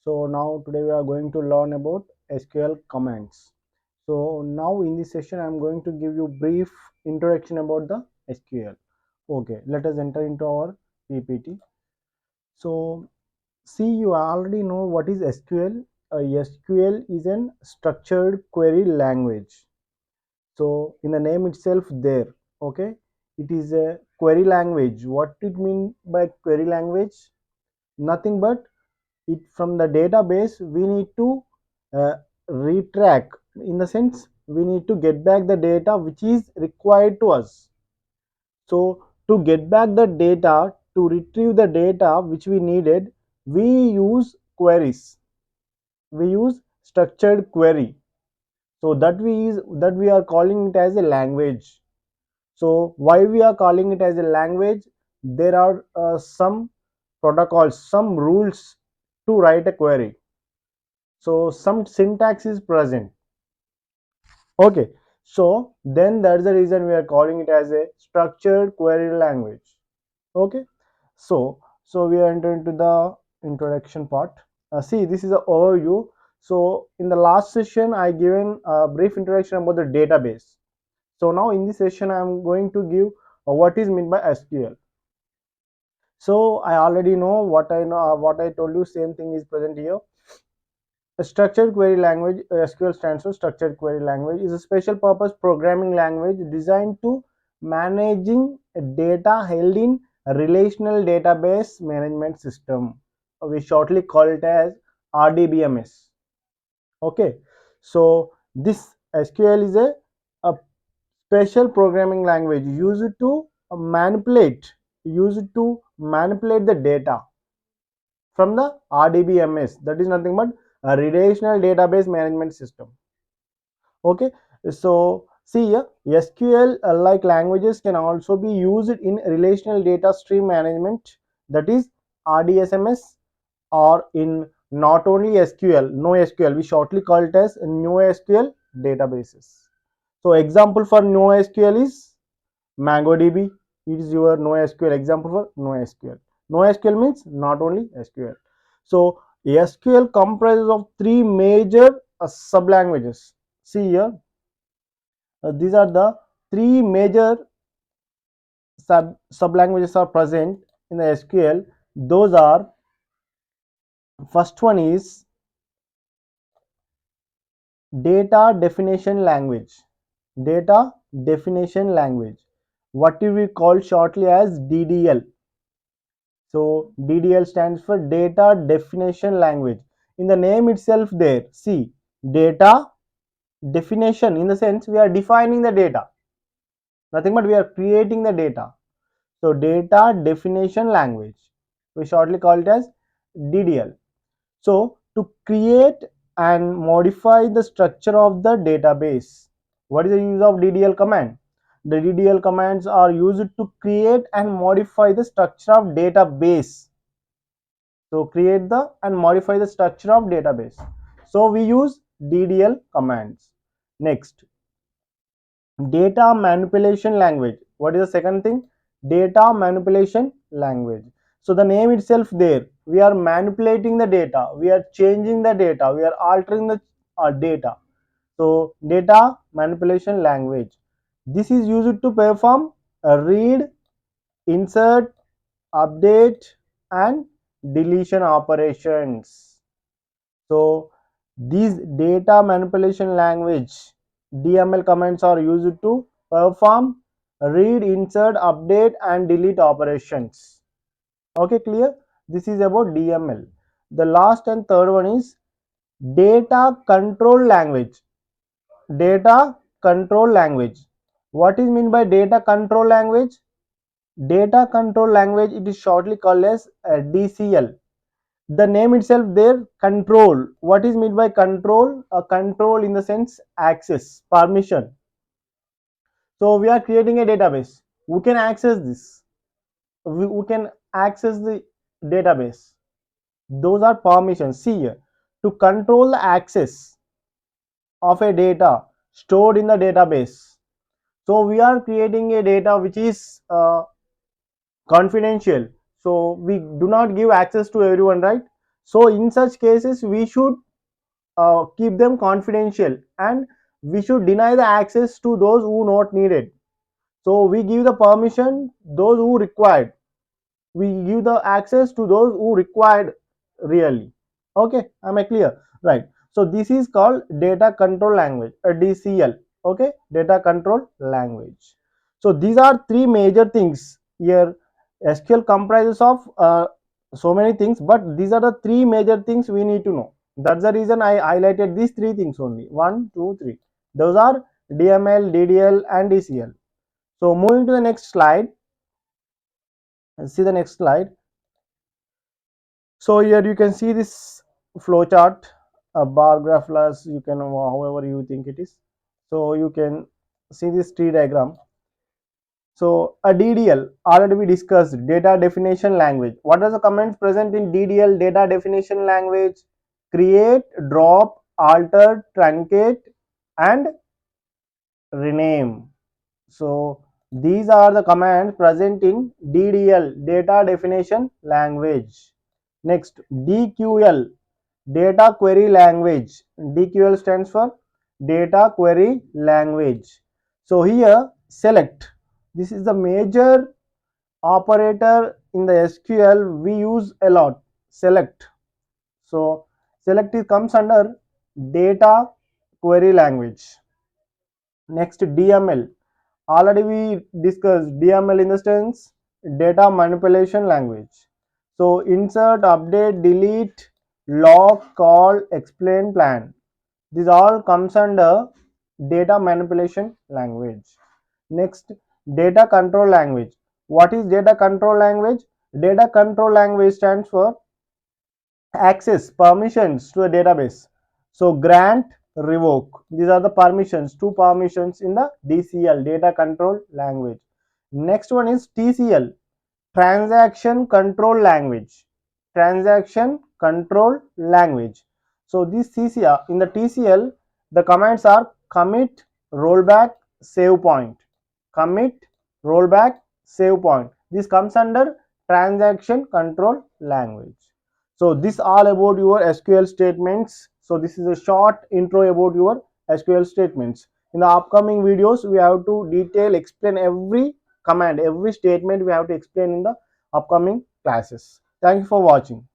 So now today we are going to learn about SQL commands. So now in this session I am going to give you brief introduction about the SQL. Okay, let us enter into our PPT. So see, you already know what is SQL. SQL is an structured query language. So in the name itself there, okay, it is a query language. What it mean by query language? Nothing but it from the database we need to uh, retrack, in the sense we need to get back the data which is required to us. So to get back the data, to retrieve the data which we needed, we use queries, we use structured query. So that we are calling it as a language. So why we are calling it as a language? There are some protocols, some rules to write a query. So some syntax is present. Okay, so then that's the reason we are calling it as a structured query language. Okay, so we are entering into the introduction part. See, this is an overview. So in the last session I given a brief introduction about the database. So now in this session I am going to give what is meant by SQL. So I already know what I know, what I told you, same thing is present here. A structured query language, SQL stands for structured query language, is a special purpose programming language designed to managing data held in a relational database management system. We shortly call it as RDBMS. Okay, so this SQL is a special programming language used to manipulate the data from the RDBMS, that is nothing but a relational database management system. Okay, so see here, SQL like languages can also be used in relational data stream management, that is RDSMS, or in not only SQL, NoSQL, we shortly call it as NoSQL databases. So example for NoSQL is MongoDB. It is your NoSQL example for NoSQL. NoSQL means not only SQL. So SQL comprises of three major sub-languages. See here, these are the three major sub-languages are present in the SQL. Those are, first one is data definition language. Data definition language. What do we call shortly as DDL? So DDL stands for data definition language. In the name itself there, see, data definition, in the sense we are defining the data, nothing but we are creating the data. So data definition language, we shortly call it as DDL. So to create and modify the structure of the database, what is the use of DDL command? The DDL commands are used to create and modify the structure of database. So create the and modify the structure of database. So we use DDL commands. Next, data manipulation language. What is the second thing? Data manipulation language. So the name itself there, we are manipulating the data, we are changing the data, we are altering the data. So data manipulation language, this is used to perform a read, insert, update and deletion operations. So these data manipulation language DML commands are used to perform read, insert, update and delete operations. Okay, clear? This is about DML. The last and third one is data control language. Data control language. What is meant by data control language? Data control language, it is shortly called as DCL. The name itself there, control. What is meant by control? A control in the sense access, permission. So we are creating a database, who can access this, who can access the database, those are permissions. See here, to control the access of a data stored in the database, so we are creating a data which is confidential, so we do not give access to everyone, right? So in such cases we should keep them confidential, and we should deny the access to those who not needed. So we give the permission those who required, we give the access to those who required really. Okay, am I clear? Right. So this is called data control language, a DCL. Okay, data control language. So these are three major things here. SQL comprises of so many things, but these are the three major things we need to know. That's the reason I highlighted these three things only. One, two, three. Those are DML, DDL, and DCL. So moving to the next slide. See the next slide. So here you can see this flow chart, a bar graph plus, you can however you think it is. So you can see this tree diagram. So a DDL, already we discussed, data definition language. What are the commands present in DDL, data definition language? Create, drop, alter, truncate, and rename. So these are the commands present in DDL, data definition language. Next, DQL, data query language. DQL stands for data query language. So here select, this is the major operator in the SQL we use a lot, select. So select it comes under data query language. Next, DML, already we discussed DML in the sense data manipulation language. So insert, update, delete, log, call, explain, plan, this all comes under data manipulation language. Next, data control language. What is data control language? Data control language stands for access permissions to a database. So grant, revoke, these are the permissions, two permissions in the DCL, data control language. Next one is TCL, transaction control language. Transaction control language. So this TCL, in the TCL the commands are commit, rollback, save point. Commit, rollback, save point, this comes under transaction control language. So this all about your SQL statements. So this is a short intro about your SQL statements. In the upcoming videos we have to detail explain every command, every statement we have to explain in the upcoming classes. Thank you for watching.